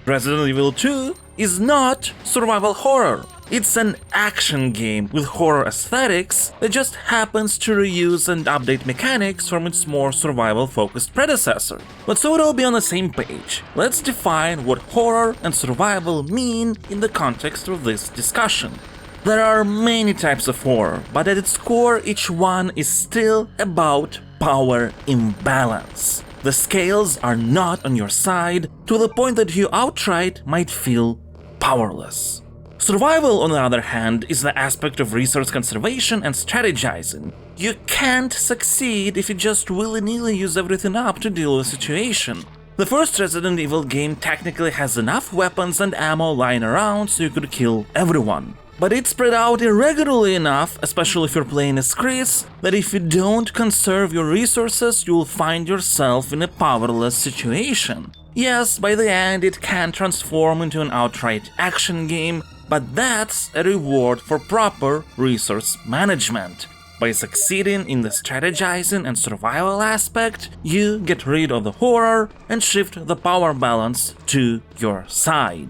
Resident Evil 2 is not survival horror. It's an action game with horror aesthetics that just happens to reuse and update mechanics from its more survival-focused predecessor. But so we'll be on the same page, let's define what horror and survival mean in the context of this discussion. There are many types of horror, but at its core each one is still about power imbalance. The scales are not on your side to the point that you outright might feel powerless. Survival, on the other hand, is the aspect of resource conservation and strategizing. You can't succeed if you just willy-nilly use everything up to deal with the situation. The first Resident Evil game technically has enough weapons and ammo lying around so you could kill everyone. But it's spread out irregularly enough, especially if you're playing as Chris, that if you don't conserve your resources, you'll find yourself in a powerless situation. Yes, by the end it can transform into an outright action game, but that's a reward for proper resource management. By succeeding in the strategizing and survival aspect, you get rid of the horror and shift the power balance to your side.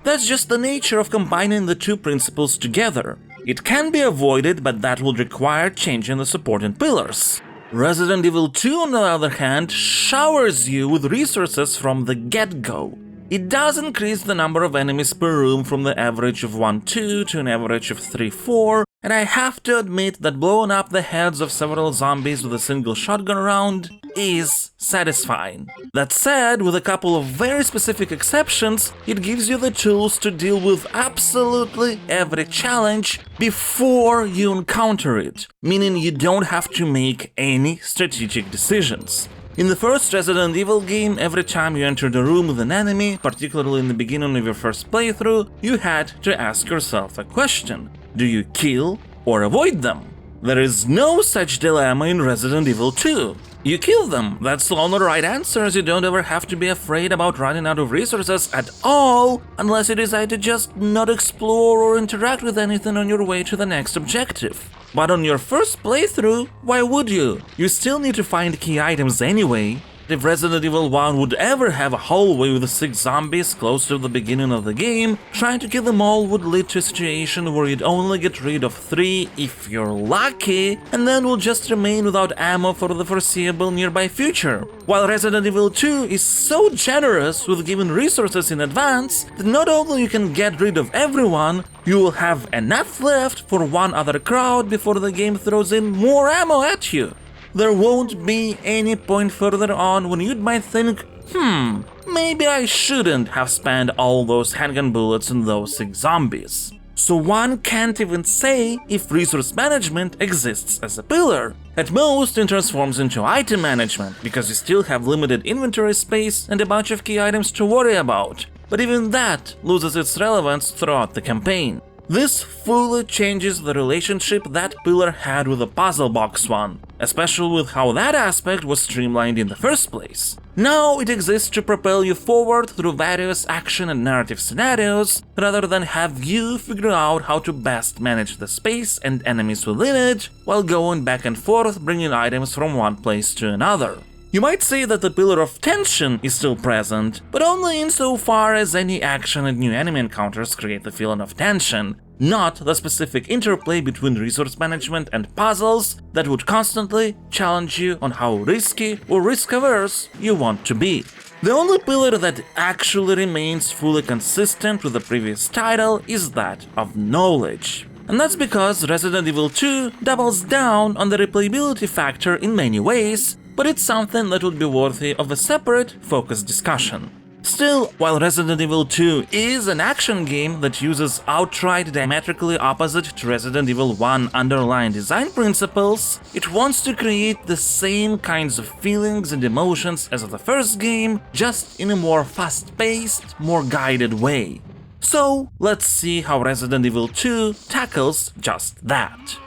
That's just the nature of combining the two principles together. It can be avoided, but that would require changing the supporting pillars. Resident Evil 2, on the other hand, showers you with resources from the get-go. It does increase the number of enemies per room from the average of 1-2 to an average of 3-4, and I have to admit that blowing up the heads of several zombies with a single shotgun round is satisfying. That said, with a couple of very specific exceptions, it gives you the tools to deal with absolutely every challenge before you encounter it, meaning you don't have to make any strategic decisions. In the first Resident Evil game, every time you entered a room with an enemy, particularly in the beginning of your first playthrough, you had to ask yourself a question: do you kill or avoid them? There is no such dilemma in Resident Evil 2. You kill them, that's the only right answer, as you don't ever have to be afraid about running out of resources at all, unless you decide to just not explore or interact with anything on your way to the next objective. But on your first playthrough, why would you? You still need to find key items anyway. If Resident Evil 1 would ever have a hallway with 6 zombies close to the beginning of the game, trying to kill them all would lead to a situation where you'd only get rid of 3 if you're lucky, and then will just remain without ammo for the foreseeable nearby future. While Resident Evil 2 is so generous with giving resources in advance that not only you can get rid of everyone, you will have enough left for one other crowd before the game throws in more ammo at you. There won't be any point further on when you might think, maybe I shouldn't have spent all those handgun bullets on those 6 zombies. So one can't even say if resource management exists as a pillar. At most, it transforms into item management, because you still have limited inventory space and a bunch of key items to worry about. But even that loses its relevance throughout the campaign. This fully changes the relationship that pillar had with the puzzle box one, especially with how that aspect was streamlined in the first place. Now it exists to propel you forward through various action and narrative scenarios, rather than have you figure out how to best manage the space and enemies within it, while going back and forth bringing items from one place to another. You might say that the pillar of tension is still present, but only insofar as any action and new enemy encounters create the feeling of tension, not the specific interplay between resource management and puzzles that would constantly challenge you on how risky or risk-averse you want to be. The only pillar that actually remains fully consistent with the previous title is that of knowledge. And that's because Resident Evil 2 doubles down on the replayability factor in many ways, but it's something that would be worthy of a separate, focused discussion. Still, while Resident Evil 2 is an action game that uses outright diametrically opposite to Resident Evil 1 underlying design principles, it wants to create the same kinds of feelings and emotions as the first game, just in a more fast-paced, more guided way. So, let's see how Resident Evil 2 tackles just that.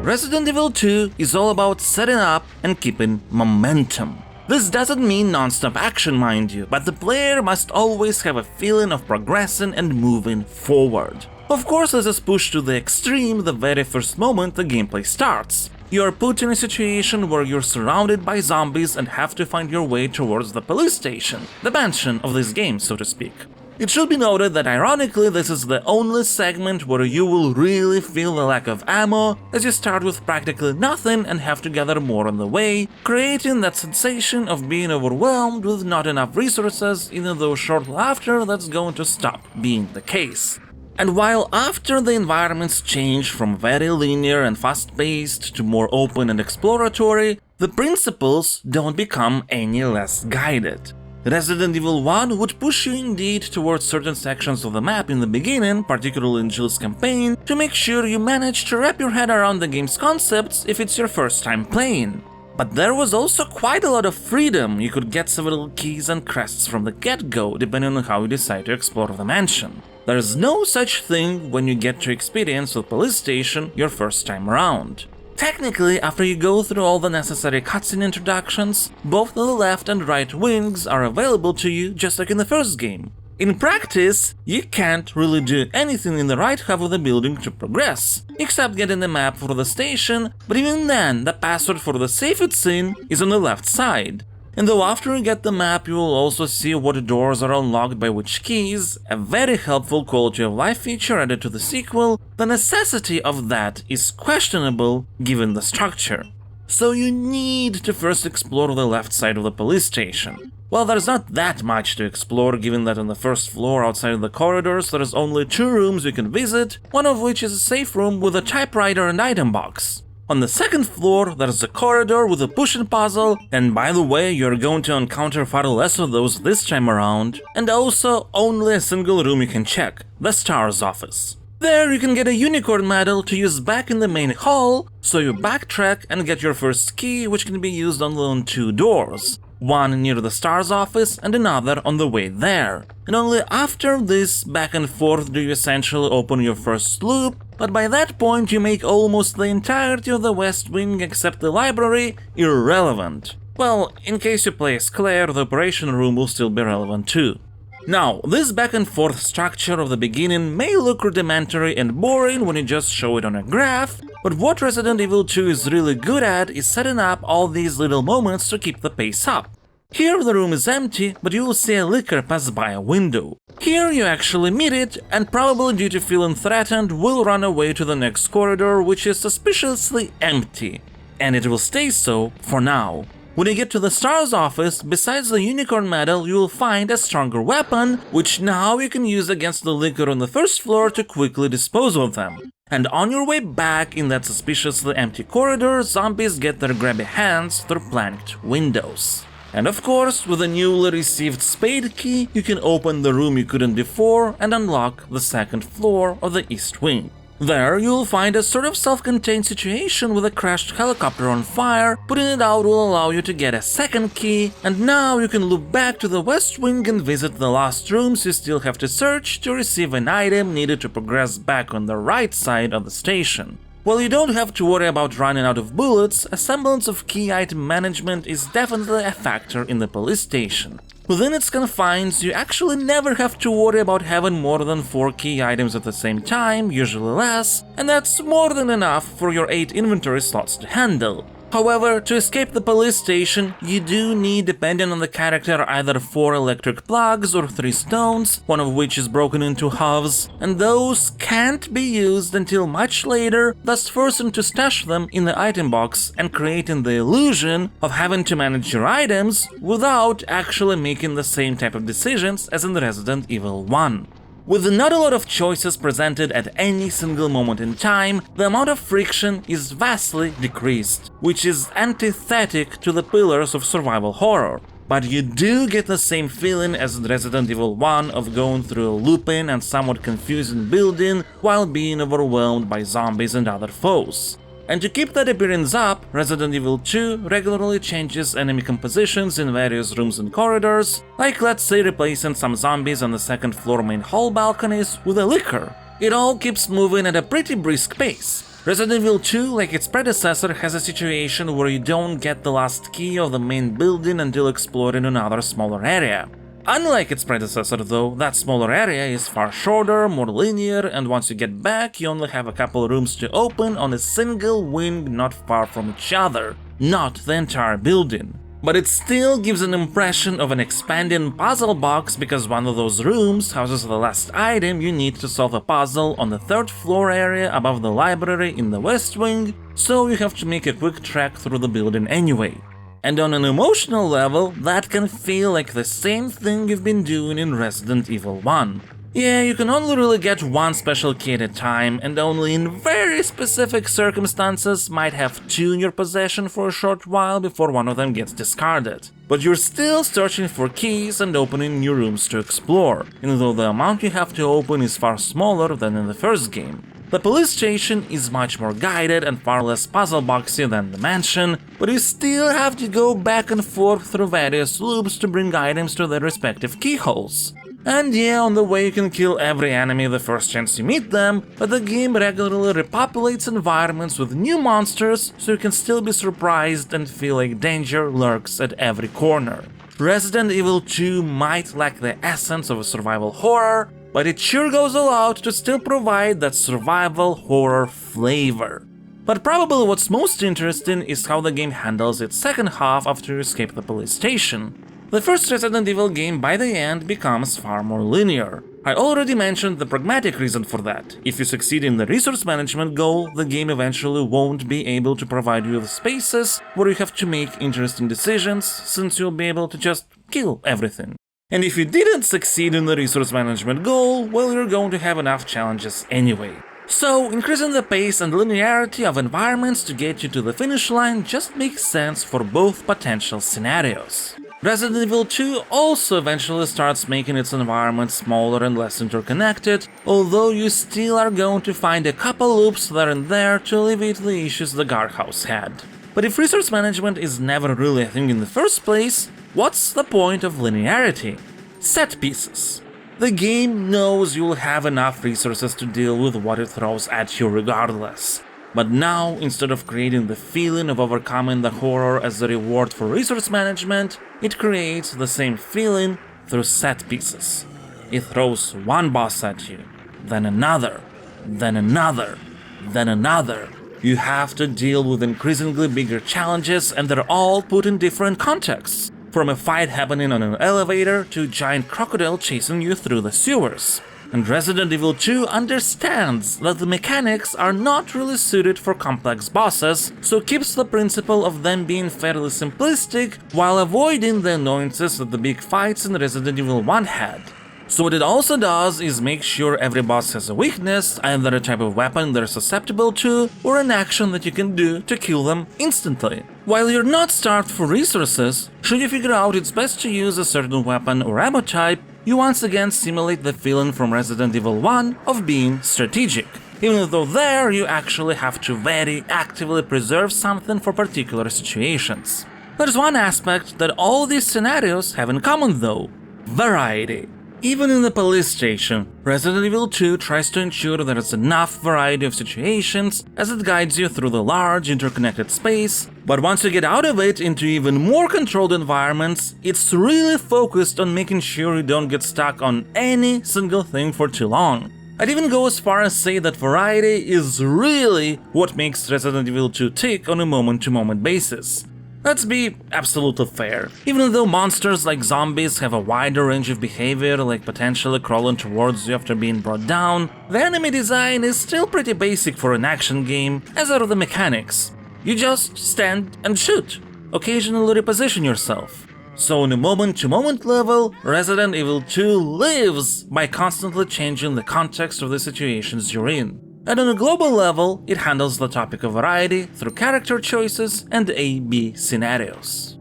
Resident Evil 2 is all about setting up and keeping momentum. This doesn't mean non-stop action, mind you, but the player must always have a feeling of progressing and moving forward. Of course, this is pushed to the extreme the very first moment the gameplay starts. You are put in a situation where you're surrounded by zombies and have to find your way towards the police station, the mansion of this game, so to speak. It should be noted that ironically this is the only segment where you will really feel the lack of ammo, as you start with practically nothing and have to gather more on the way, creating that sensation of being overwhelmed with not enough resources, even though shortly after that's going to stop being the case. And while after the environments change from very linear and fast-paced to more open and exploratory, the principles don't become any less guided. Resident Evil 1 would push you indeed towards certain sections of the map in the beginning, particularly in Jill's campaign, to make sure you manage to wrap your head around the game's concepts if it's your first time playing. But there was also quite a lot of freedom. You could get several keys and crests from the get-go, depending on how you decide to explore the mansion. There is no such thing when you get to experience the police station your first time around. Technically, after you go through all the necessary cutscene introductions, both the left and right wings are available to you just like in the first game. In practice, you can't really do anything in the right half of the building to progress, except getting the map for the station, but even then, the password for the safe it's in is on the left side. And though after you get the map you will also see what doors are unlocked by which keys, a very helpful quality of life feature added to the sequel, the necessity of that is questionable given the structure. So you need to first explore the left side of the police station. Well, there's not that much to explore given that on the first floor outside of the corridors there is only 2 rooms you can visit, one of which is a safe room with a typewriter and item box. On the second floor, there's a corridor with a push-in puzzle, and by the way, you're going to encounter far less of those this time around, and also only a single room you can check, the STAR's office. There you can get a unicorn medal to use back in the main hall, so you backtrack and get your first key, which can be used only on 2 doors. One near the STAR's office and another on the way there. And only after this back and forth do you essentially open your first loop, but by that point you make almost the entirety of the West Wing except the library irrelevant. Well, in case you play as Claire, the operation room will still be relevant too. Now, this back and forth structure of the beginning may look rudimentary and boring when you just show it on a graph, but what Resident Evil 2 is really good at is setting up all these little moments to keep the pace up. Here the room is empty, but you will see a licker pass by a window. Here you actually meet it, and probably due to feeling threatened will run away to the next corridor, which is suspiciously empty. And it will stay so for now. When you get to the STAR's office, besides the unicorn medal, you will find a stronger weapon, which now you can use against the licker on the first floor to quickly dispose of them. And on your way back in that suspiciously empty corridor, zombies get their grabby hands through planked windows. And of course, with a newly received spade key, you can open the room you couldn't before and unlock the second floor of the East Wing. There, you'll find a sort of self-contained situation with a crashed helicopter on fire. Putting it out will allow you to get a second key, and now you can loop back to the West Wing and visit the last rooms you still have to search to receive an item needed to progress back on the right side of the station. While you don't have to worry about running out of bullets, a semblance of key item management is definitely a factor in the police station. Within its confines, you actually never have to worry about having more than 4 key items at the same time, usually less, and that's more than enough for your 8 inventory slots to handle. However, to escape the police station, you do need, depending on the character, either 4 electric plugs or 3 stones, one of which is broken into halves, and those can't be used until much later, thus forcing to stash them in the item box and creating the illusion of having to manage your items without actually making the same type of decisions as in Resident Evil 1. With not a lot of choices presented at any single moment in time, the amount of friction is vastly decreased, which is antithetic to the pillars of survival horror. But you do get the same feeling as in Resident Evil 1 of going through a looping and somewhat confusing building while being overwhelmed by zombies and other foes. And to keep that appearance up, Resident Evil 2 regularly changes enemy compositions in various rooms and corridors, like let's say replacing some zombies on the second floor main hall balconies with a licker. It all keeps moving at a pretty brisk pace. Resident Evil 2, like its predecessor, has a situation where you don't get the last key of the main building until exploring another smaller area. Unlike its predecessor though, that smaller area is far shorter, more linear, and once you get back, you only have a couple rooms to open on a single wing not far from each other, not the entire building. But it still gives an impression of an expanding puzzle box because one of those rooms houses the last item you need to solve a puzzle on the 3rd floor area above the library in the west wing, so you have to make a quick trek through the building anyway. And on an emotional level, that can feel like the same thing you've been doing in Resident Evil 1. Yeah, you can only really get one special key at a time, and only in very specific circumstances might have two in your possession for a short while before one of them gets discarded. But you're still searching for keys and opening new rooms to explore, even though the amount you have to open is far smaller than in the first game. The police station is much more guided and far less puzzle boxy than the mansion, but you still have to go back and forth through various loops to bring items to their respective keyholes. And yeah, on the way you can kill every enemy the first chance you meet them, but the game regularly repopulates environments with new monsters, so you can still be surprised and feel like danger lurks at every corner. Resident Evil 2 might lack the essence of a survival horror, but it sure goes all out to still provide that survival horror flavor. But probably what's most interesting is how the game handles its second half after you escape the police station. The first Resident Evil game by the end becomes far more linear. I already mentioned the pragmatic reason for that. If you succeed in the resource management goal, the game eventually won't be able to provide you with spaces where you have to make interesting decisions, since you'll be able to just kill everything. And if you didn't succeed in the resource management goal, well, you're going to have enough challenges anyway. So, increasing the pace and linearity of environments to get you to the finish line just makes sense for both potential scenarios. Resident Evil 2 also eventually starts making its environment smaller and less interconnected, although you still are going to find a couple loops there and there to alleviate the issues the guardhouse had. But if resource management is never really a thing in the first place, what's the point of linearity? Set pieces. The game knows you'll have enough resources to deal with what it throws at you regardless. But now, instead of creating the feeling of overcoming the horror as a reward for resource management, it creates the same feeling through set pieces. It throws one boss at you, then another, then another, then another. You have to deal with increasingly bigger challenges, and they're all put in different contexts. From a fight happening on an elevator to a giant crocodile chasing you through the sewers. And Resident Evil 2 understands that the mechanics are not really suited for complex bosses, so keeps the principle of them being fairly simplistic while avoiding the annoyances that the big fights in Resident Evil 1 had. So what it also does is make sure every boss has a weakness, either a type of weapon they're susceptible to, or an action that you can do to kill them instantly. While you're not starved for resources, should you figure out it's best to use a certain weapon or ammo type, you once again simulate the feeling from Resident Evil 1 of being strategic, even though there you actually have to very actively preserve something for particular situations. There's one aspect that all these scenarios have in common though: variety. Even in the police station, Resident Evil 2 tries to ensure there is enough variety of situations as it guides you through the large interconnected space, but once you get out of it into even more controlled environments, it's really focused on making sure you don't get stuck on any single thing for too long. I'd even go as far as say that variety is really what makes Resident Evil 2 tick on a moment-to-moment basis. Let's be absolutely fair. Even though monsters like zombies have a wider range of behavior, like potentially crawling towards you after being brought down, the enemy design is still pretty basic for an action game, as are the mechanics. You just stand and shoot, occasionally reposition yourself. So on a moment-to-moment level, Resident Evil 2 lives by constantly changing the context of the situations you're in. And on a global level, it handles the topic of variety through character choices and A/B scenarios.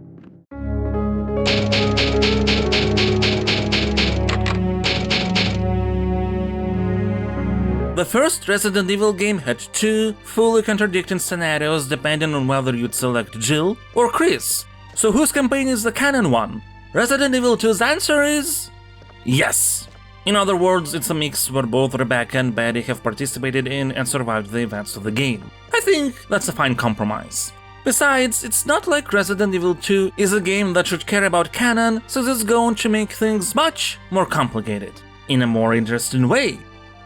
The first Resident Evil game had two fully contradicting scenarios depending on whether you'd select Jill or Chris. So whose campaign is the canon one? Resident Evil 2's answer is yes. In other words, it's a mix where both Rebecca and Betty have participated in and survived the events of the game. I think that's a fine compromise. Besides, it's not like Resident Evil 2 is a game that should care about canon, since it's going to make things much more complicated, in a more interesting way.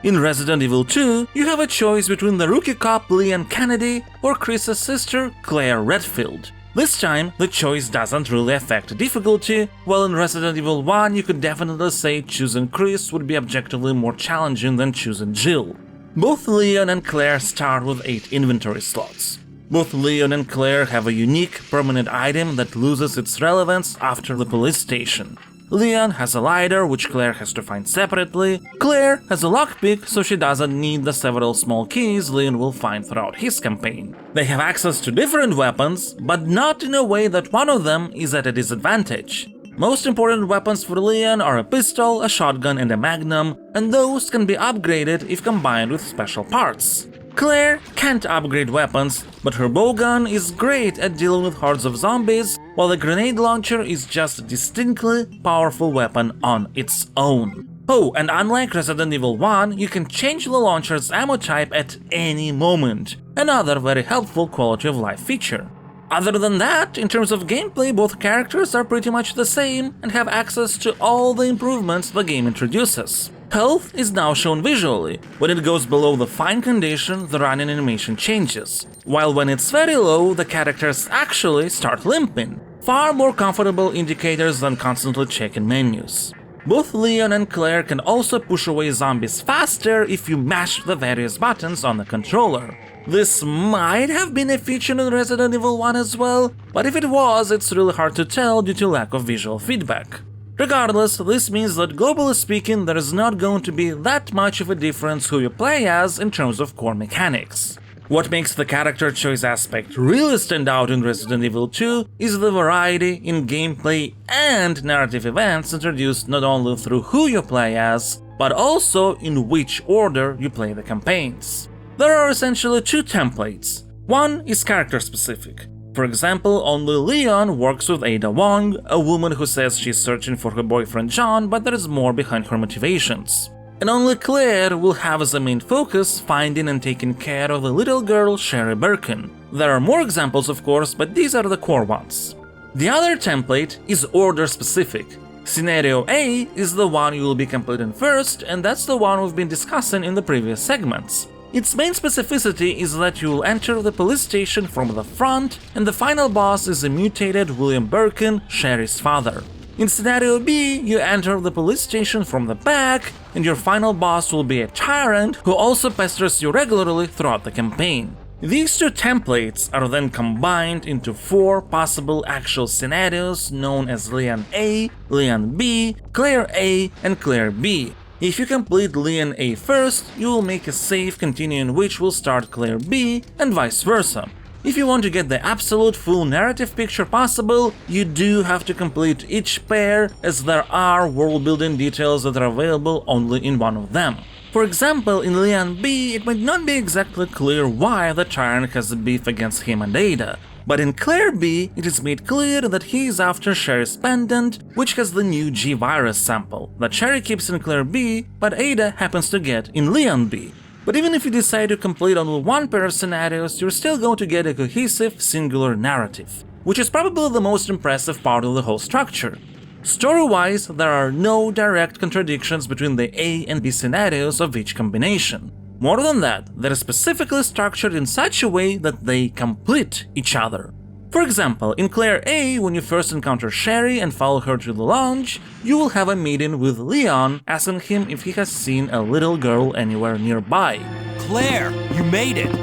In Resident Evil 2, you have a choice between the rookie cop Leon Kennedy or Chris's sister Claire Redfield. This time, the choice doesn't really affect difficulty, while in Resident Evil 1 you could definitely say choosing Chris would be objectively more challenging than choosing Jill. Both Leon and Claire start with 8 inventory slots. Both Leon and Claire have a unique, permanent item that loses its relevance after the police station. Leon has a lighter, which Claire has to find separately. Claire has a lockpick, so she doesn't need the several small keys Leon will find throughout his campaign. They have access to different weapons, but not in a way that one of them is at a disadvantage. Most important weapons for Leon are a pistol, a shotgun, and a magnum, and those can be upgraded if combined with special parts. Claire can't upgrade weapons, but her bowgun is great at dealing with hordes of zombies, while the grenade launcher is just a distinctly powerful weapon on its own. Oh, and unlike Resident Evil 1, you can change the launcher's ammo type at any moment, another very helpful quality of life feature. Other than that, in terms of gameplay, both characters are pretty much the same and have access to all the improvements the game introduces. Health is now shown visually. When it goes below the fine condition, the running animation changes, while when it's very low, the characters actually start limping. Far more comfortable indicators than constantly checking menus. Both Leon and Claire can also push away zombies faster if you mash the various buttons on the controller. This might have been a feature in Resident Evil 1 as well, but if it was, it's really hard to tell due to lack of visual feedback. Regardless, this means that globally speaking, there is not going to be that much of a difference who you play as in terms of core mechanics. What makes the character choice aspect really stand out in Resident Evil 2 is the variety in gameplay and narrative events introduced not only through who you play as, but also in which order you play the campaigns. There are essentially 2 templates. One is character specific. For example, only Leon works with Ada Wong, a woman who says she's searching for her boyfriend John, but there is more behind her motivations. And only Claire will have as a main focus finding and taking care of the little girl Sherry Birkin. There are more examples of course, but these are the core ones. The other template is order specific. Scenario A is the one you will be completing first, and that's the one we've been discussing in the previous segments. Its main specificity is that you will enter the police station from the front, and the final boss is a mutated William Birkin, Sherry's father. In Scenario B, you enter the police station from the back, and your final boss will be a tyrant who also pesters you regularly throughout the campaign. These 2 templates are then combined into 4 possible actual scenarios known as Leon A, Leon B, Claire A, and Claire B. If you complete Leon A first, you will make a save continuing which will start Claire B, and vice versa. If you want to get the absolute full narrative picture possible, you do have to complete each pair, as there are world-building details that are available only in one of them. For example, in Leon B, it might not be exactly clear why the Tyrant has a beef against him and Ada, but in Claire B, it is made clear that he is after Sherry's pendant, which has the new G-Virus sample that Sherry keeps in Claire B, but Ada happens to get in Leon B. But even if you decide to complete only one pair of scenarios, you're still going to get a cohesive, singular narrative, which is probably the most impressive part of the whole structure. Story-wise, there are no direct contradictions between the A and B scenarios of each combination. More than that, they're specifically structured in such a way that they complete each other. For example, in Claire A, when you first encounter Sherry and follow her to the lounge, you will have a meeting with Leon, asking him if he has seen a little girl anywhere nearby. Claire, you made it!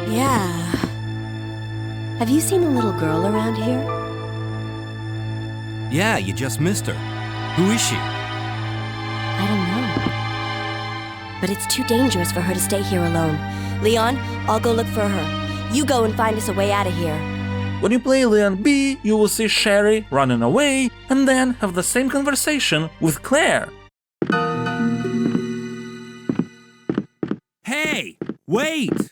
Yeah. Have you seen a little girl around here? Yeah, you just missed her. Who is she? I don't know. But it's too dangerous for her to stay here alone. Leon, I'll go look for her. You go and find us a way out of here. When you play Leon B, you will see Sherry running away and then have the same conversation with Claire. Hey! Wait!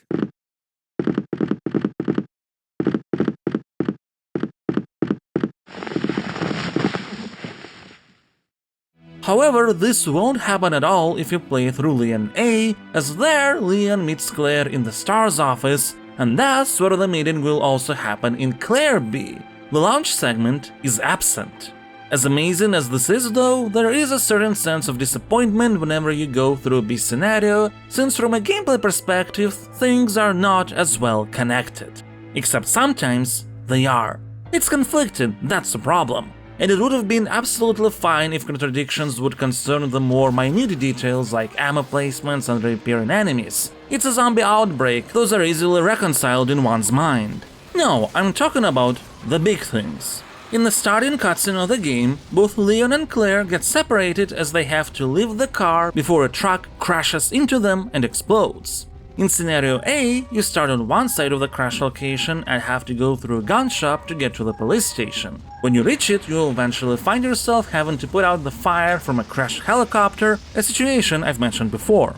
However, this won't happen at all if you play through Leon A, as there Leon meets Claire in the STARS office, And that's where the meeting will also happen in Claire B. The launch segment is absent. As amazing as this is though, there is a certain sense of disappointment whenever you go through a B scenario, since from a gameplay perspective, things are not as well connected. Except sometimes they are. It's conflicted, that's the problem. And it would have been absolutely fine if contradictions would concern the more minute details like ammo placements and reappearing enemies. It's a zombie outbreak, those are easily reconciled in one's mind. No, I'm talking about the big things. In the starting cutscene of the game, both Leon and Claire get separated as they have to leave the car before a truck crashes into them and explodes. In scenario A, you start on one side of the crash location and have to go through a gun shop to get to the police station. When you reach it, you'll eventually find yourself having to put out the fire from a crashed helicopter, a situation I've mentioned before.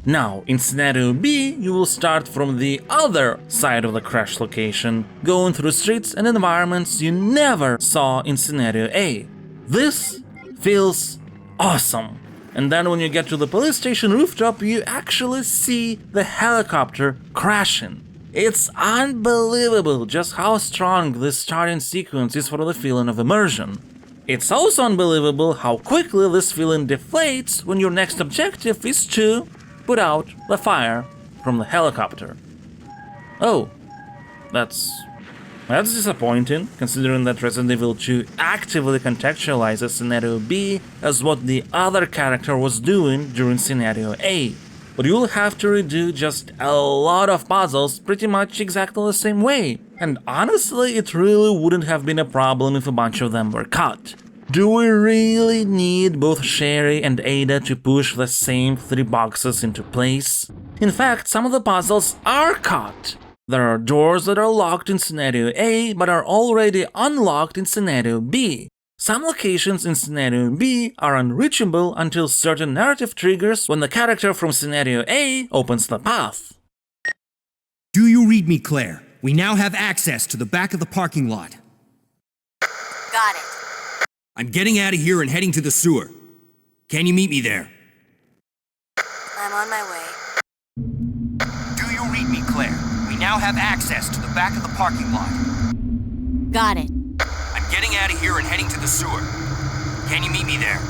Now, in scenario B, you will start from the other side of the crash location, going through streets and environments you never saw in scenario A. This feels awesome. And then when you get to the police station rooftop, you actually see the helicopter crashing. It's unbelievable just how strong this starting sequence is for the feeling of immersion. It's also unbelievable how quickly this feeling deflates when your next objective is to put out the fire from the helicopter. Oh, that's disappointing, considering that Resident Evil 2 actively contextualizes Scenario B as what the other character was doing during Scenario A. But you'll have to redo just a lot of puzzles pretty much exactly the same way. And honestly, it really wouldn't have been a problem if a bunch of them were cut. Do we really need both Sherry and Ada to push the same 3 boxes into place? In fact, some of the puzzles are cut. There are doors that are locked in Scenario A but are already unlocked in Scenario B. Some locations in Scenario B are unreachable until certain narrative triggers when the character from Scenario A opens the path. Do you read me, Claire? We now have access to the back of the parking lot. Got it. I'm getting out of here and heading to the sewer. Can you meet me there? I'm on my way. Do you read me, Claire? We now have access to the back of the parking lot. Got it. I'm getting out of here and heading to the sewer. Can you meet me there?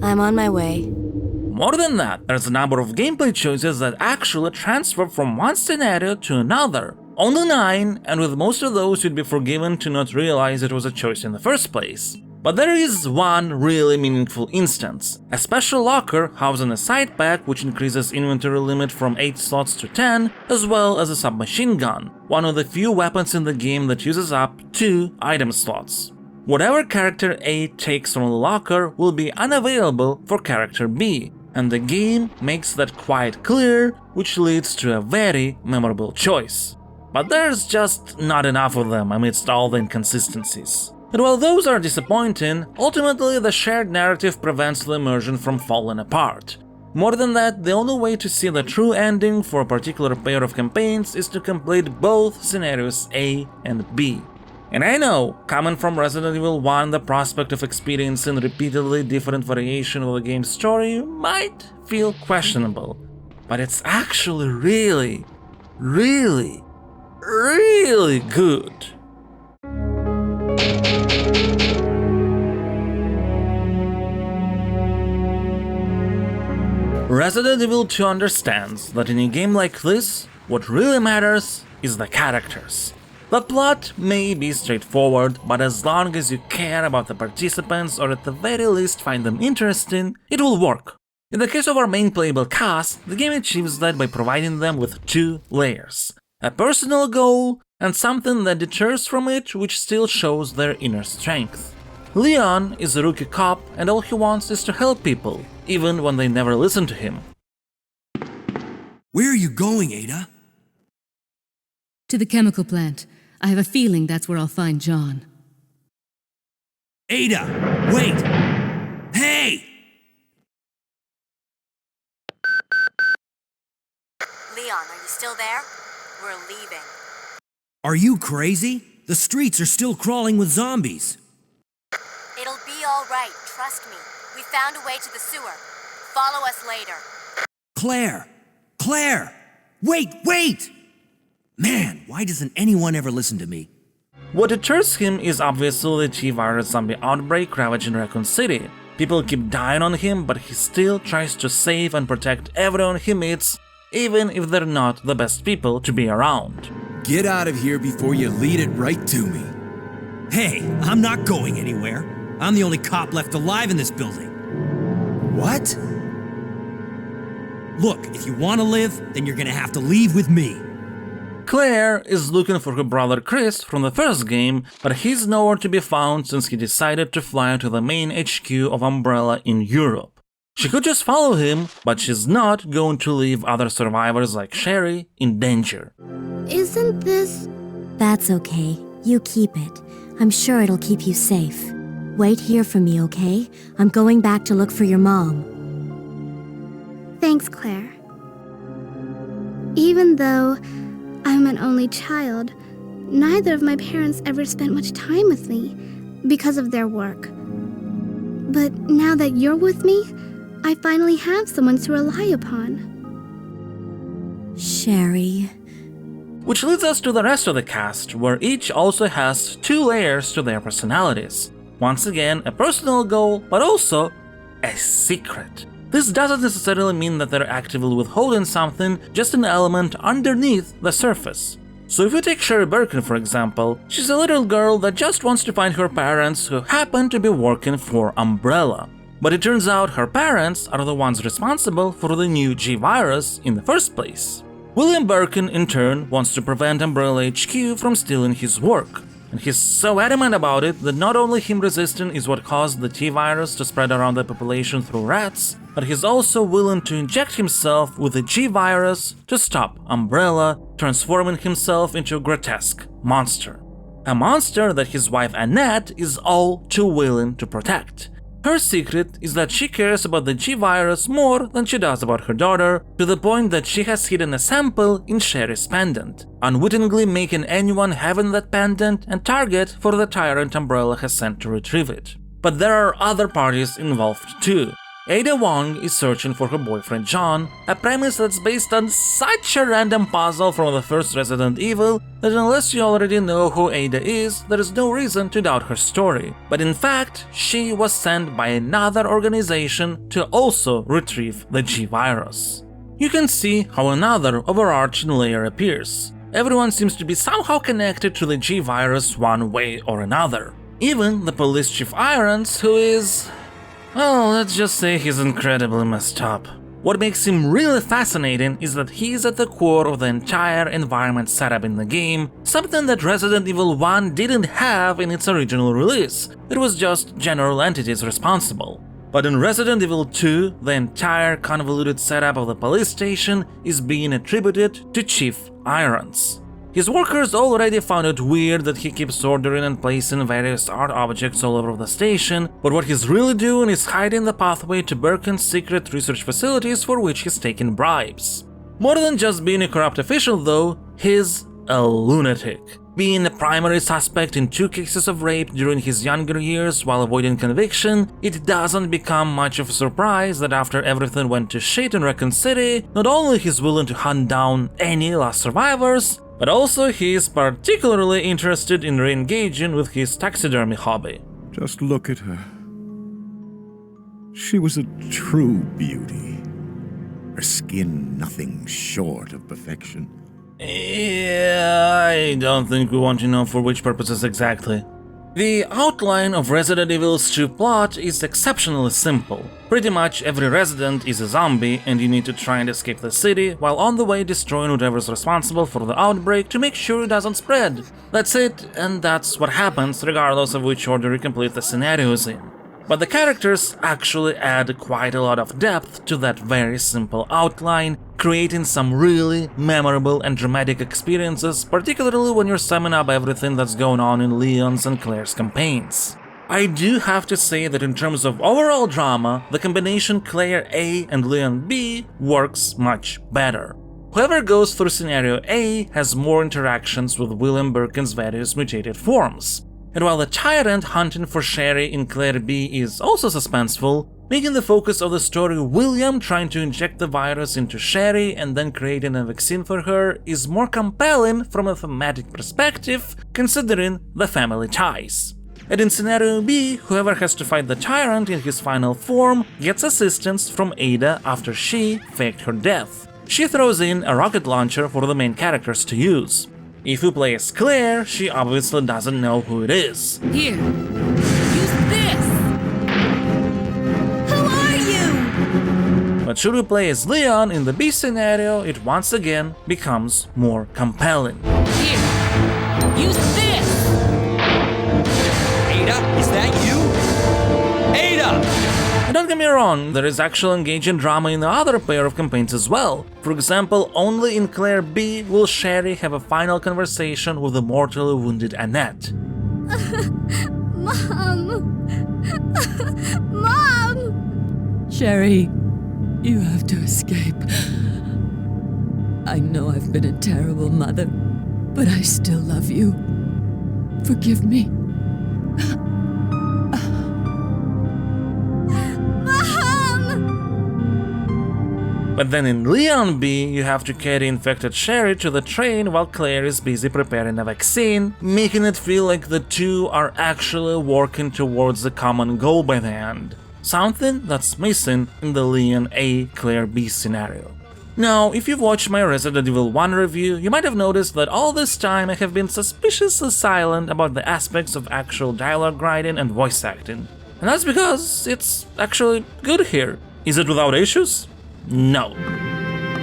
I'm on my way. More than that, there's a number of gameplay choices that actually transfer from one scenario to another. Only 9, and with most of those you'd be forgiven to not realize it was a choice in the first place. But there is one really meaningful instance. A special locker housing a side pack which increases inventory limit from 8 slots to 10, as well as a submachine gun, one of the few weapons in the game that uses up 2 item slots. Whatever character A takes from the locker will be unavailable for character B, and the game makes that quite clear, which leads to a very memorable choice. But there's just not enough of them amidst all the inconsistencies. And while those are disappointing, ultimately the shared narrative prevents the immersion from falling apart. More than that, the only way to see the true ending for a particular pair of campaigns is to complete both scenarios A and B. And I know, coming from Resident Evil 1, the prospect of experiencing repeatedly different variation of the game's story might feel questionable, but it's actually really good. Resident Evil 2 understands that in a game like this, what really matters is the characters. The plot may be straightforward, but as long as you care about the participants or at the very least find them interesting, it will work. In the case of our main playable cast, the game achieves that by providing them with 2 layers. A personal goal and something that deters from it which still shows their inner strength. Leon is a rookie cop and all he wants is to help people, even when they never listen to him. Where are you going, Ada? To the chemical plant. I have a feeling that's where I'll find John. Ada! Wait! Hey! Leon, are you still there? We're leaving. Are you crazy? The streets are still crawling with zombies. It'll be all right, trust me. We found a way to the sewer. Follow us later. Claire! Claire! Wait! Man, why doesn't anyone ever listen to me? What deters him is obviously the T-virus zombie outbreak ravaging Raccoon City. People keep dying on him, but he still tries to save and protect everyone he meets, even if they're not the best people to be around. Get out of here before you lead it right to me. Hey, I'm not going anywhere. I'm the only cop left alive in this building. What? Look, if you want to live, then you're gonna have to leave with me. Claire is looking for her brother Chris from the first game, but he's nowhere to be found since he decided to fly to the main HQ of Umbrella in Europe. She could just follow him, but she's not going to leave other survivors like Sherry in danger. Isn't this... That's okay. You keep it. I'm sure it'll keep you safe. Wait here for me, okay? I'm going back to look for your mom. Thanks, Claire. Even though I'm an only child, neither of my parents ever spent much time with me because of their work. But now that you're with me, I finally have someone to rely upon. Sherry. Which leads us to the rest of the cast, where each also has two layers to their personalities. Once again, a personal goal, but also a secret. This doesn't necessarily mean that they're actively withholding something, just an element underneath the surface. So if you take Sherry Birkin for example, she's a little girl that just wants to find her parents who happen to be working for Umbrella. But it turns out her parents are the ones responsible for the new G-virus in the first place. William Birkin in turn wants to prevent Umbrella HQ from stealing his work. And he's so adamant about it that not only him resisting is what caused the T-virus to spread around the population through rats, but he's also willing to inject himself with the G-virus to stop Umbrella transforming himself into a grotesque monster. A monster that his wife Annette is all too willing to protect. Her secret is that she cares about the G-virus more than she does about her daughter, to the point that she has hidden a sample in Sherry's pendant, unwittingly making anyone having that pendant a target for the tyrant Umbrella has sent to retrieve it. But there are other parties involved too. Ada Wong is searching for her boyfriend John, a premise that's based on such a random puzzle from the first Resident Evil that unless you already know who Ada is, there is no reason to doubt her story. But in fact, she was sent by another organization to also retrieve the G-virus. You can see how another overarching layer appears. Everyone seems to be somehow connected to the G-virus one way or another. Even the police chief Irons, who is... well, let's just say he's incredibly messed up. What makes him really fascinating is that he's at the core of the entire environment setup in the game, something that Resident Evil 1 didn't have in its original release. It was just general entities responsible. But in Resident Evil 2, the entire convoluted setup of the police station is being attributed to Chief Irons. His workers already found it weird that he keeps ordering and placing various art objects all over the station, but what he's really doing is hiding the pathway to Birkin's secret research facilities for which he's taking bribes. More than just being a corrupt official though, he's a lunatic. Being the primary suspect in 2 cases of rape during his younger years while avoiding conviction, it doesn't become much of a surprise that after everything went to shit in Raccoon City, not only he's willing to hunt down any last survivors, but also he is particularly interested in re-engaging with his taxidermy hobby. Just look at her. She was a true beauty. Her skin nothing short of perfection. Yeah, I don't think we want to know for which purposes exactly. The outline of Resident Evil's 2 plot is exceptionally simple. Pretty much every resident is a zombie and you need to try and escape the city while on the way destroying whatever's responsible for the outbreak to make sure it doesn't spread. That's it, and that's what happens regardless of which order you complete the scenarios in. But the characters actually add quite a lot of depth to that very simple outline, creating some really memorable and dramatic experiences, particularly when you're summing up everything that's going on in Leon's and Claire's campaigns. I do have to say that in terms of overall drama, the combination Claire A and Leon B works much better. Whoever goes through scenario A has more interactions with William Birkin's various mutated forms. And while the tyrant hunting for Sherry in Claire B is also suspenseful, Making the focus of the story William trying to inject the virus into Sherry and then creating a vaccine for her is more compelling from a thematic perspective, considering the family ties. And in scenario B, whoever has to fight the tyrant in his final form gets assistance from Ada after she faked her death. She throws in a rocket launcher for the main characters to use. If you play as Claire, she obviously doesn't know who it is. Here, use this! Who are you? But should we play as Leon in the B scenario, it once again becomes more compelling. Here, use this! Ada, is that you? Ada! And don't get me wrong, there is actual engaging drama in the other pair of campaigns as well. For example, only in Claire B will Sherry have a final conversation with the mortally wounded Annette. Mom! Mom! Sherry, you have to escape. I know I've been a terrible mother, but I still love you. Forgive me. But then in Leon B, you have to carry infected Sherry to the train while Claire is busy preparing a vaccine, making it feel like the two are actually working towards a common goal by the end. Something that's missing in the Leon A, Claire B scenario. Now, if you've watched my Resident Evil 1 review, you might have noticed that all this time I have been suspiciously silent about the aspects of actual dialogue writing and voice acting. And that's because it's actually good here. Is it without issues? No.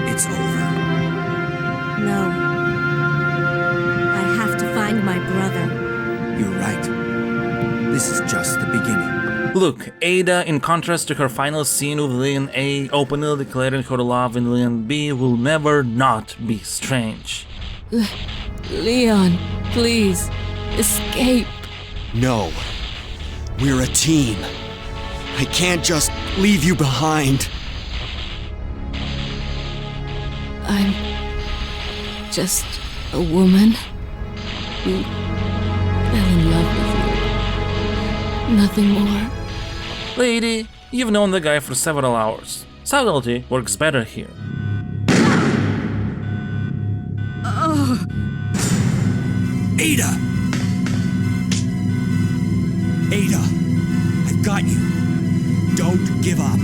It's over. No. I have to find my brother. You're right. This is just the beginning. Look, Ada, in contrast to her final scene with Leon A, openly declaring her love in Leon B, will never not be strange. Leon, please, escape. No. We're a team. I can't just leave you behind. I'm just a woman who fell in love with you. Nothing more. Lady, you've known the guy for several hours. Subtlety works better here. Ada! Ada! I've got you. Don't give up.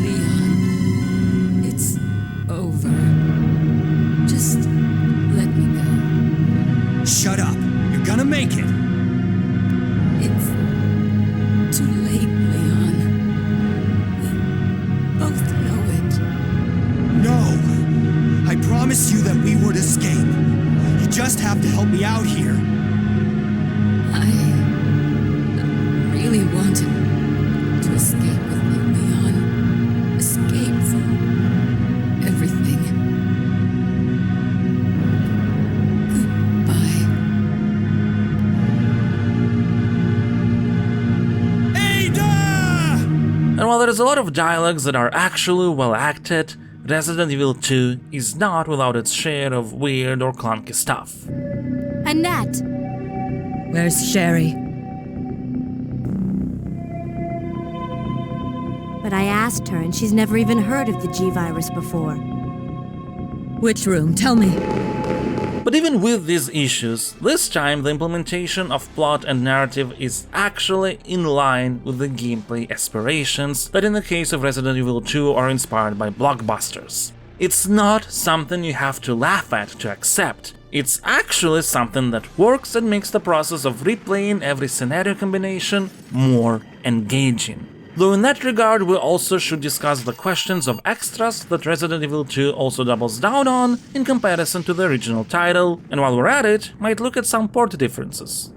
Leon, it's over. Just let me go. Shut up. You're gonna make it. It's too late, Leon. We both know it. No! I promised you that we would escape. You just have to help me out here. I really wanted to escape with you, Leon. Escape from everything. Goodbye. Ada! And while there is a lot of dialogues that are actually well acted, Resident Evil 2 is not without its share of weird or clunky stuff. Annette! Where's Sherry? But I asked her, and she's never even heard of the G-Virus before. Which room? Tell me. But even with these issues, this time the implementation of plot and narrative is actually in line with the gameplay aspirations that in the case of Resident Evil 2 are inspired by blockbusters. It's not something you have to laugh at to accept. It's actually something that works and makes the process of replaying every scenario combination more engaging. Though in that regard we also should discuss the questions of extras that Resident Evil 2 also doubles down on in comparison to the original title, and while we're at it, might look at some port differences.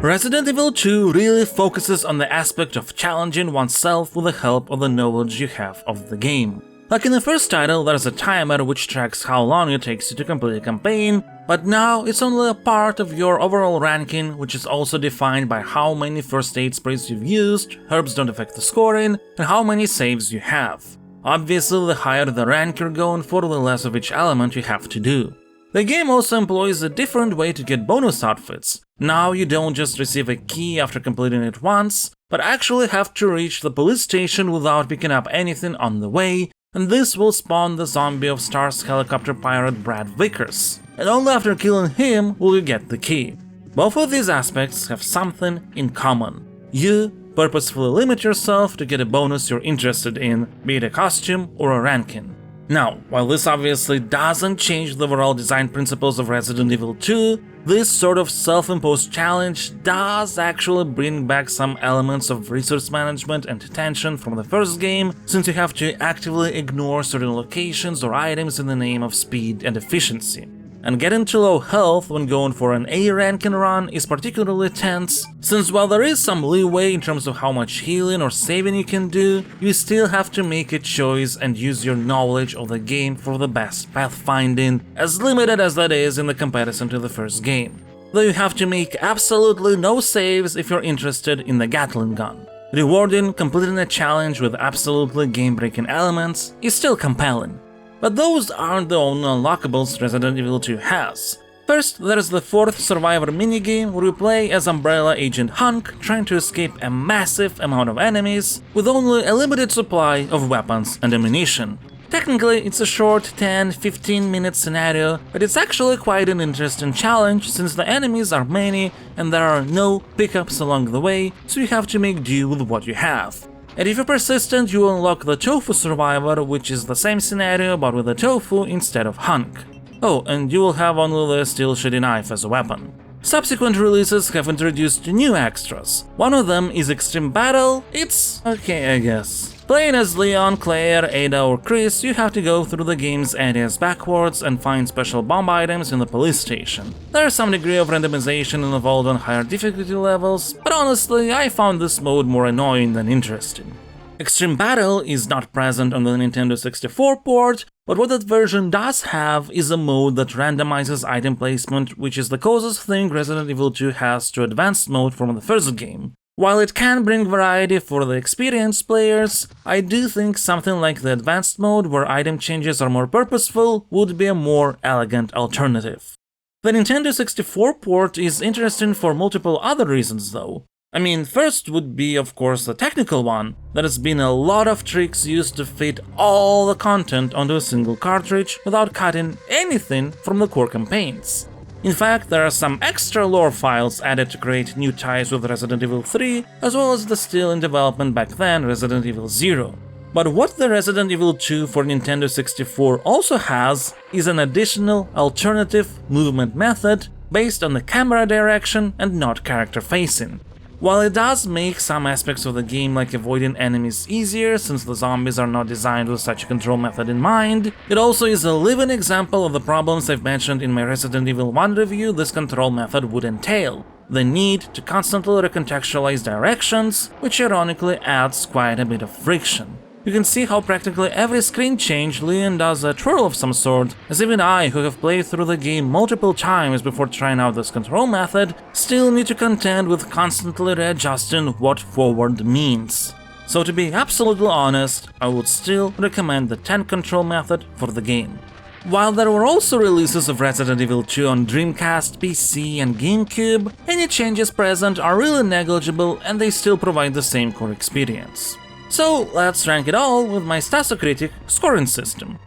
Resident Evil 2 really focuses on the aspect of challenging oneself with the help of the knowledge you have of the game. Like in the first title, there's a timer which tracks how long it takes you to complete a campaign, but now it's only a part of your overall ranking, which is also defined by how many first aid sprays you've used, herbs don't affect the scoring, and how many saves you have. Obviously, the higher the rank you're going for, the less of each element you have to do. The game also employs a different way to get bonus outfits. Now you don't just receive a key after completing it once, but actually have to reach the police station without picking up anything on the way, and this will spawn the zombie of Star's helicopter pirate Brad Vickers. And only after killing him will you get the key. Both of these aspects have something in common. You purposefully limit yourself to get a bonus you're interested in, be it a costume or a ranking. Now, while this obviously doesn't change the overall design principles of Resident Evil 2, this sort of self-imposed challenge does actually bring back some elements of resource management and tension from the first game, since you have to actively ignore certain locations or items in the name of speed and efficiency. And getting to low health when going for an A ranking run is particularly tense, since while there is some leeway in terms of how much healing or saving you can do, you still have to make a choice and use your knowledge of the game for the best pathfinding, as limited as that is in the comparison to the first game. Though you have to make absolutely no saves if you're interested in the Gatling gun. Rewarding completing a challenge with absolutely game-breaking elements is still compelling. But those aren't the only unlockables Resident Evil 2 has. First, there's the fourth Survivor minigame where you play as Umbrella Agent Hunk trying to escape a massive amount of enemies with only a limited supply of weapons and ammunition. Technically, it's a short 10-15 minute scenario, but it's actually quite an interesting challenge since the enemies are many and there are no pickups along the way, so you have to make do with what you have. And if you're persistent, you unlock the Tofu Survivor, which is the same scenario but with a tofu instead of Hunk. Oh, and you will have only the Steel Shitty Knife as a weapon. Subsequent releases have introduced new extras. One of them is Extreme Battle. It's okay, I guess. Playing as Leon, Claire, Ada or Chris, you have to go through the game's areas backwards and find special bomb items in the police station. There's some degree of randomization involved on higher difficulty levels, but honestly, I found this mode more annoying than interesting. Extreme Battle is not present on the Nintendo 64 port, but what that version does have is a mode that randomizes item placement, which is the closest thing Resident Evil 2 has to advanced mode from the first game. While it can bring variety for the experienced players, I do think something like the advanced mode where item changes are more purposeful would be a more elegant alternative. The Nintendo 64 port is interesting for multiple other reasons though. I mean, first would be of course the technical one. There has been a lot of tricks used to fit all the content onto a single cartridge without cutting anything from the core campaigns. In fact, there are some extra lore files added to create new ties with Resident Evil 3, as well as the still in development back then Resident Evil 0. But what the Resident Evil 2 for Nintendo 64 also has is an additional alternative movement method based on the camera direction and not character facing. While it does make some aspects of the game like avoiding enemies easier since the zombies are not designed with such a control method in mind, it also is a living example of the problems I've mentioned in my Resident Evil 1 review this control method would entail. The need to constantly recontextualize directions, which ironically adds quite a bit of friction. You can see how practically every screen change Leon does a twirl of some sort, as even I, who have played through the game multiple times before trying out this control method, still need to contend with constantly readjusting what forward means. So to be absolutely honest, I would still recommend the tank control method for the game. While there were also releases of Resident Evil 2 on Dreamcast, PC and GameCube, any changes present are really negligible and they still provide the same core experience. So let's rank it all with my Stasocritic scoring system.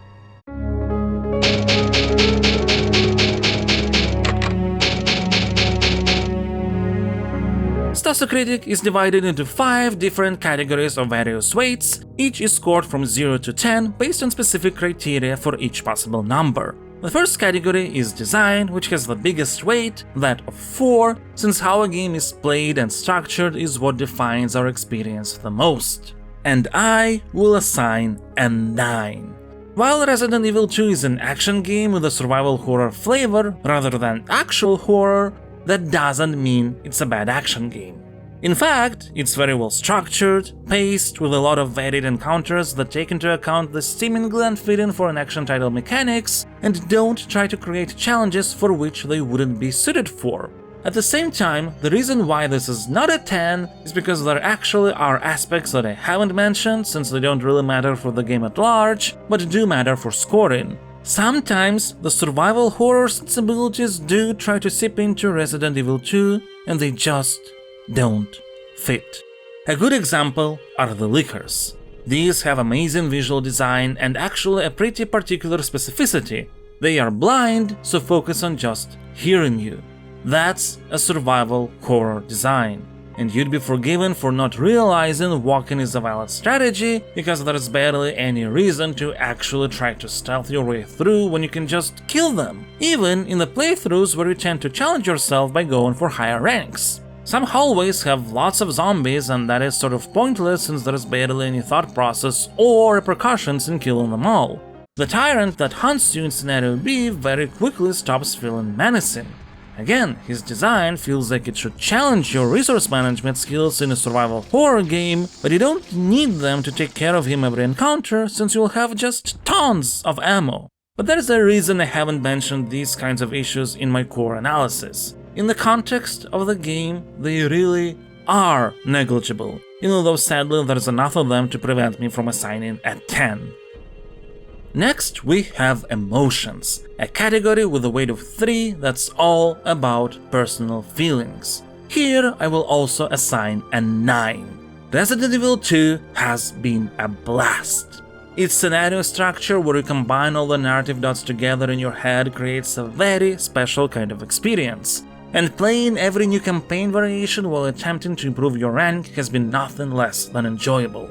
Stasocritic is divided into 5 different categories of various weights, each is scored from 0 to 10 based on specific criteria for each possible number. The first category is design, which has the biggest weight, that of 4, since how a game is played and structured is what defines our experience the most. And I will assign a 9. While Resident Evil 2 is an action game with a survival horror flavor rather than actual horror, that doesn't mean it's a bad action game. In fact, it's very well structured, paced, with a lot of varied encounters that take into account the seemingly unfitting for an action title mechanics and don't try to create challenges for which they wouldn't be suited for. At the same time, the reason why this is not a 10 is because there actually are aspects that I haven't mentioned since they don't really matter for the game at large, but do matter for scoring. Sometimes the survival horror sensibilities do try to seep into Resident Evil 2 and they just don't fit. A good example are the lickers. These have amazing visual design and actually a pretty particular specificity. They are blind, so focus on just hearing you. That's a survival horror design. And you'd be forgiven for not realizing walking is a valid strategy because there's barely any reason to actually try to stealth your way through when you can just kill them, even in the playthroughs where you tend to challenge yourself by going for higher ranks. Some hallways have lots of zombies and that is sort of pointless since there's barely any thought process or repercussions in killing them all. The tyrant that hunts you in Scenario B very quickly stops feeling menacing. Again, his design feels like it should challenge your resource management skills in a survival horror game, but you don't need them to take care of him every encounter since you'll have just tons of ammo. But there's a reason I haven't mentioned these kinds of issues in my core analysis. In the context of the game, they really are negligible, even though sadly there's enough of them to prevent me from assigning a 10. Next, we have emotions, a category with a weight of 3 that's all about personal feelings. Here, I will also assign a 9. Resident Evil 2 has been a blast. Its scenario structure, where you combine all the narrative dots together in your head, creates a very special kind of experience. And playing every new campaign variation while attempting to improve your rank has been nothing less than enjoyable.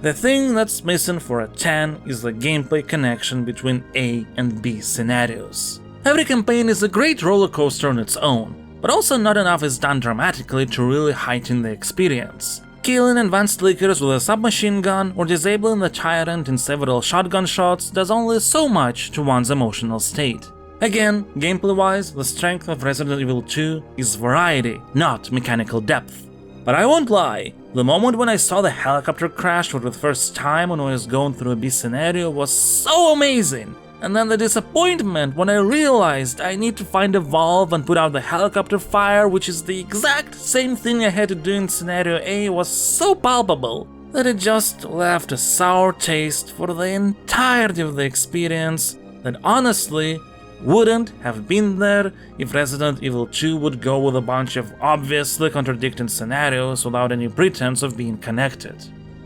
The thing that's missing for a 10 is the gameplay connection between A and B scenarios. Every campaign is a great roller coaster on its own, but also not enough is done dramatically to really heighten the experience. Killing advanced lickers with a submachine gun or disabling the tyrant in several shotgun shots does only so much to one's emotional state. Again, gameplay-wise, the strength of Resident Evil 2 is variety, not mechanical depth. But I won't lie, the moment when I saw the helicopter crash for the first time when I was going through a B scenario was so amazing! And then the disappointment when I realized I need to find a valve and put out the helicopter fire, which is the exact same thing I had to do in Scenario A, was so palpable that it just left a sour taste for the entirety of the experience that honestly wouldn't have been there if Resident Evil 2 would go with a bunch of obviously contradicting scenarios without any pretense of being connected.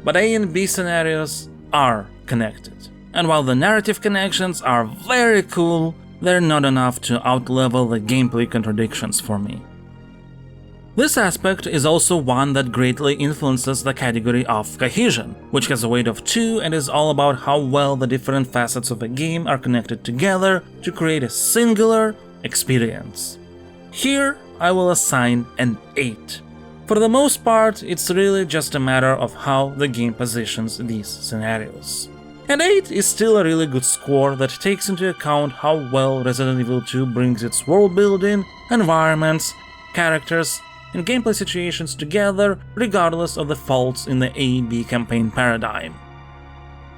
But A and B scenarios are connected, and while the narrative connections are very cool, they're not enough to outlevel the gameplay contradictions for me. This aspect is also one that greatly influences the category of cohesion, which has a weight of 2 and is all about how well the different facets of a game are connected together to create a singular experience. Here, I will assign an 8. For the most part, it's really just a matter of how the game positions these scenarios. An 8 is still a really good score that takes into account how well Resident Evil 2 brings its world building, environments, characters, and gameplay situations together, regardless of the faults in the A-B campaign paradigm.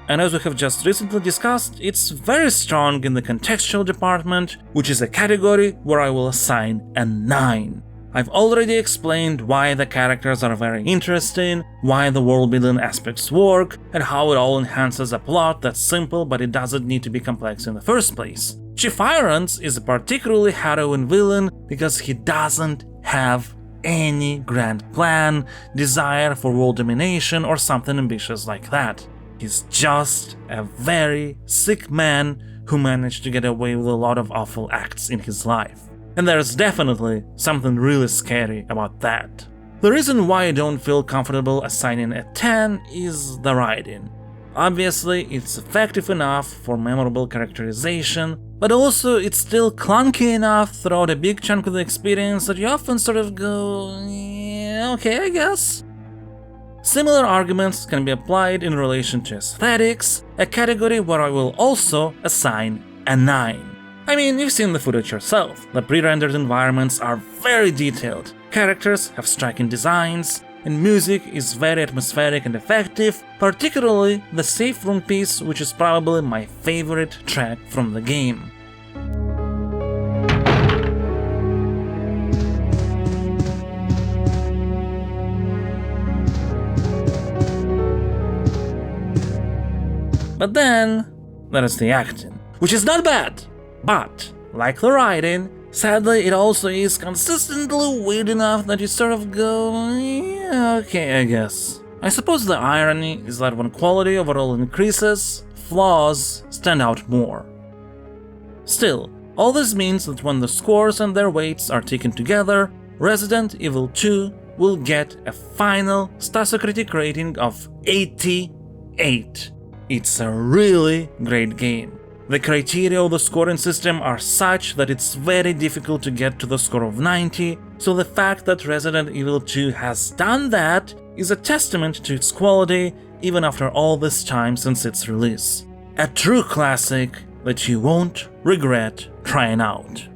And as we have just recently discussed, it's very strong in the contextual department, which is a category where I will assign a 9. I've already explained why the characters are very interesting, why the world-building aspects work, and how it all enhances a plot that's simple but it doesn't need to be complex in the first place. Chief Irons is a particularly harrowing villain because he doesn't have any grand plan, desire for world domination, or something ambitious like that. He's just a very sick man who managed to get away with a lot of awful acts in his life. And there's definitely something really scary about that. The reason why I don't feel comfortable assigning a 10 is the writing. Obviously, it's effective enough for memorable characterization, but also it's still clunky enough throughout a big chunk of the experience that you often sort of go, yeah, okay, I guess. Similar arguments can be applied in relation to aesthetics, a category where I will also assign a 9. I mean, you've seen the footage yourself. The pre-rendered environments are very detailed, characters have striking designs, and music is very atmospheric and effective, particularly the safe room piece, which is probably my favorite track from the game. But then, there is the acting, which is not bad, but, like the writing, sadly it also is consistently weird enough that you sort of go, yeah, okay, I guess. I suppose the irony is that when quality overall increases, flaws stand out more. Still, all this means that when the scores and their weights are taken together, Resident Evil 2 will get a final Stasocritic rating of 88. It's a really great game. The criteria of the scoring system are such that it's very difficult to get to the score of 90, so the fact that Resident Evil 2 has done that is a testament to its quality even after all this time since its release. A true classic that you won't regret trying out.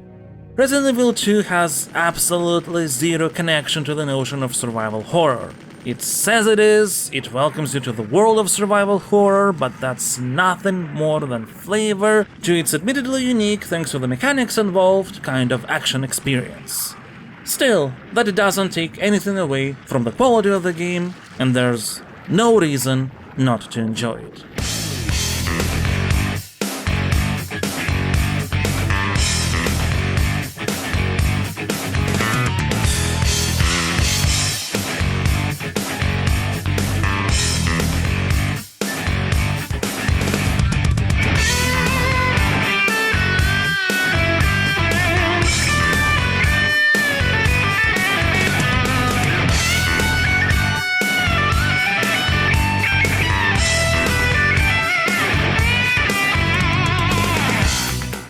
Resident Evil 2 has absolutely zero connection to the notion of survival horror. It says it is, it welcomes you to the world of survival horror, but that's nothing more than flavor to its admittedly unique, thanks to the mechanics involved, kind of action experience. Still, that doesn't take anything away from the quality of the game, and there's no reason not to enjoy it.